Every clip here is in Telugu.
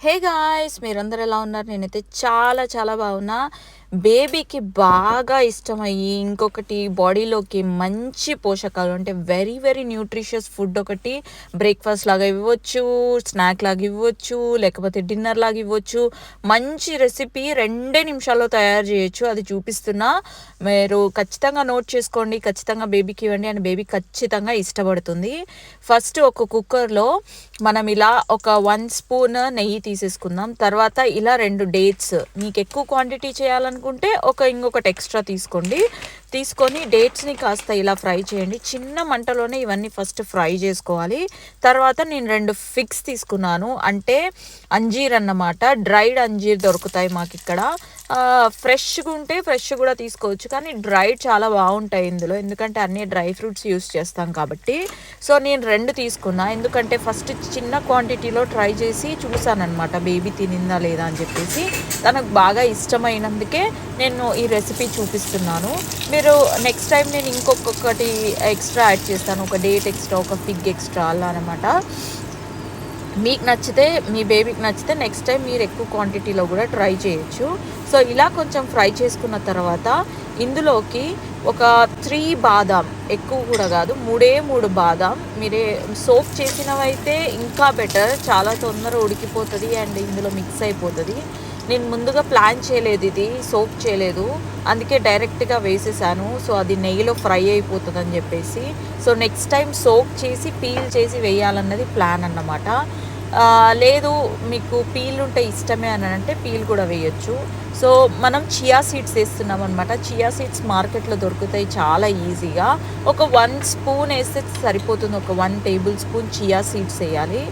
హే గాయ్స్ మీరందరూ ఎలా ఉన్నారు? నేనైతే చాలా చాలా బాగున్నా. బేబీకి బాగా ఇష్టమయ్యి ఇంకొకటి బాడీలోకి మంచి పోషకాలు అంటే వెరీ వెరీ న్యూట్రిషియస్ ఫుడ్ ఒకటి బ్రేక్ఫాస్ట్ లాగా ఇవ్వచ్చు, స్నాక్ లాగా ఇవ్వచ్చు, లేకపోతే డిన్నర్ లాగా ఇవ్వచ్చు. మంచి రెసిపీ 2 నిమిషాల్లో తయారు చేయొచ్చు. అది చూపిస్తున్నా. మీరు ఖచ్చితంగా నోట్ చేసుకోండి. ఖచ్చితంగా బేబీకి ఇవ్వండి అండ్ బేబీ ఖచ్చితంగా ఇష్టపడుతుంది. ఫస్ట్ ఒక కుక్కర్లో మనం ఇలా ఒక 1 స్పూన్ నెయ్యి తీసేసుకుందాం. తర్వాత ఇలా 2 డేట్స్, మీకు ఎక్కువ క్వాంటిటీ చేయాలనుకుంటే ఇంకొకటి ఎక్స్ట్రా తీసుకోండి. తీసుకొని డేట్స్ని కాస్త ఇలా ఫ్రై చేయండి. చిన్న మంటలోనే ఇవన్నీ ఫస్ట్ ఫ్రై చేసుకోవాలి. తర్వాత నేను 2 ఫిగ్స్ తీసుకున్నాను, అంటే అంజీర్ అన్నమాట. డ్రైడ్ అంజీర్ దొరుకుతాయి మాకు ఇక్కడ. ఫ్రెష్గా ఉంటే ఫ్రెష్ కూడా తీసుకోవచ్చు, కానీ డ్రైడ్ చాలా బాగుంటాయి ఇందులో, ఎందుకంటే అన్ని డ్రై ఫ్రూట్స్ యూస్ చేస్తాం కాబట్టి. సో నేను 2 తీసుకున్నా, ఎందుకంటే ఫస్ట్ చిన్న క్వాంటిటీలో ట్రై చేసి చూసానమాట బేబీ తినిందా లేదా అని చెప్పేసి. తనకు బాగా ఇష్టమైనందుకే నేను ఈ రెసిపీ చూపిస్తున్నాను. మీరు నెక్స్ట్ టైం నేను ఇంకొకటి ఎక్స్ట్రా యాడ్ చేస్తాను, ఒక డేట్ ఎక్స్ట్రా, ఒక ఫిగ్ ఎక్స్ట్రా అలా అనమాట. మీకు నచ్చితే, మీ బేబీకి నచ్చితే నెక్స్ట్ టైం మీరు ఎక్కువ క్వాంటిటీలో కూడా ట్రై చేయొచ్చు. సో ఇలా కొంచెం ఫ్రై చేసుకున్న తర్వాత ఇందులోకి ఒక 3 బాదాం, ఎక్కువ కూడా కాదు, 3 బాదాం. మీరే సోక్ చేసినవైతే ఇంకా బెటర్, చాలా తొందరగా ఉడికిపోతుంది అండ్ ఇందులో మిక్స్ అయిపోతుంది. నేను ముందుగా ప్లాన్ చేయలేదు, ఇది సోక్ చేయలేదు, అందుకే డైరెక్ట్గా వేసేసాను. సో అది నెయ్యిలో ఫ్రై అయిపోతుంది అని చెప్పేసి. సో నెక్స్ట్ టైం సోక్ చేసి పీల్ చేసి వేయాలన్నది ప్లాన్ అన్నమాట. లేదు మీకు పీల్ ఉంటే ఇష్టమే అని అంటే పీల్ కూడా వేయచ్చు. సో మనం చియా సీడ్స్ వేస్తున్నాం అనమాట. చియా సీడ్స్ మార్కెట్లో దొరుకుతాయి చాలా ఈజీగా. ఒక 1 స్పూన్ వేస్తే సరిపోతుంది, ఒక 1 టేబుల్ స్పూన్ చియా సీడ్స్ వేయాలి.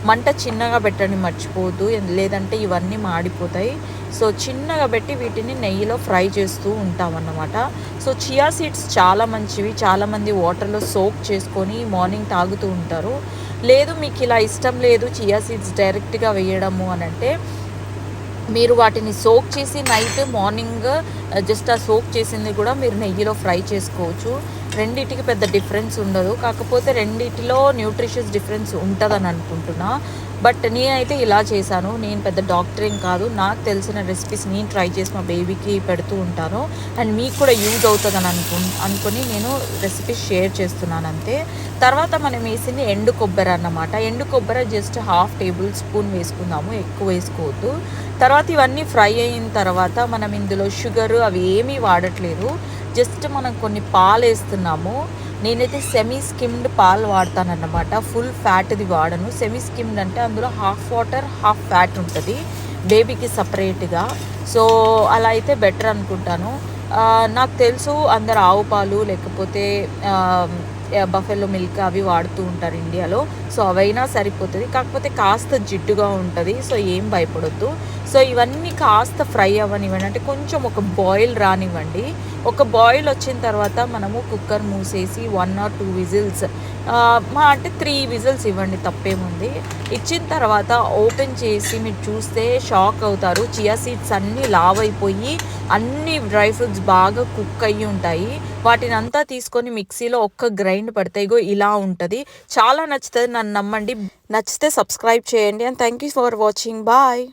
మంట చిన్నగా పెట్టండి, మర్చిపోవద్దు, లేదంటే ఇవన్నీ మాడిపోతాయి. సో చిన్నగా పెట్టి వీటిని నెయ్యిలో ఫ్రై చేస్తూ ఉంటామన్నమాట. సో చియా సీడ్స్ చాలా మంచివి, చాలామంది వాటర్లో సోక్ చేసుకొని మార్నింగ్ తాగుతూ ఉంటారు. లేదు మీకు ఇలా ఇష్టం లేదు చియా సీడ్స్ డైరెక్ట్గా వేయడము అని అంటే, మీరు వాటిని సోక్ చేసి నైట్ మార్నింగ్ జస్ట్ ఆ సోక్ చేసింది కూడా మీరు నెయ్యిలో ఫ్రై చేసుకోవచ్చు. రెండిటికి పెద్ద డిఫరెన్స్ ఉండదు, కాకపోతే రెండిటిలో న్యూట్రిషియస్ డిఫరెన్స్ ఉంటుందని అనుకుంటున్నా. బట్ నేనైతే ఇలా చేశాను. నేను పెద్ద డాక్టర్ ఏం కాదు, నాకు తెలిసిన రెసిపీస్ నేను ట్రై చేసి మా బేబీకి పెడుతూ ఉంటాను అండ్ మీకు కూడా యూజ్ అవుతుందని అనుకొని నేను రెసిపీస్ షేర్ చేస్తున్నాను అంతే. తర్వాత మనం వేసింది ఎండు కొబ్బరి అన్నమాట. ఎండు కొబ్బరి జస్ట్ 1/2 టేబుల్ స్పూన్ వేసుకుందాము, ఎక్కువ వేసుకోవద్దు. తర్వాత ఇవన్నీ ఫ్రై అయిన తర్వాత మనం ఇందులో షుగర్ అవి ఏమీ వాడట్లేదు, జస్ట్ మనం కొన్ని పాలు వేస్తున్నాము. నేనైతే సెమీ స్కిమ్డ్ పాలు వాడతానన్నమాట, ఫుల్ ఫ్యాట్ది వాడను. సెమీ స్కిమ్డ్ అంటే అందులో 1/2 వాటర్ 1/2 ఫ్యాట్ ఉంటుంది బేబీకి సపరేట్గా. సో అలా అయితే బెటర్ అనుకుంటాను. నాకు తెలుసు అందరు ఆవు పాలు లేకపోతే బఫెలో మిల్క్ అవి వాడుతూ ఉంటారు ఇండియాలో. సో అవైనా సరిపోతుంది, కాకపోతే కాస్త జిడ్డుగా ఉంటుంది. సో ఏం భయపడొద్దు. సో ఇవన్నీ కాస్త ఫ్రై అవ్వనివ్వండి, అంటే కొంచెం ఒక బాయిల్ రానివ్వండి. ఒక బాయిల్ వచ్చిన తర్వాత మనము కుక్కర్ మూసేసి 1 or 2 విజిల్స్, అంటే 3 విజిల్స్ ఇవ్వండి, తప్పేముంది. ఇచ్చిన తర్వాత ఓపెన్ చేసి మీరు చూస్తే షాక్ అవుతారు. చియా సీడ్స్ అన్నీ లావ్ అయిపోయి అన్ని డ్రై ఫ్రూట్స్ బాగా కుక్ అయ్యి ఉంటాయి. వాటిని అంతా తీసుకొని మిక్సీలో ఒక్క గ్రైండ్ పడితే ఇగో ఇలా ఉంటుంది. చాలా నచ్చుతుంది, నన్ను నమ్మండి. నచ్చితే సబ్స్క్రైబ్ చేయండి and thank you for watching. Bye.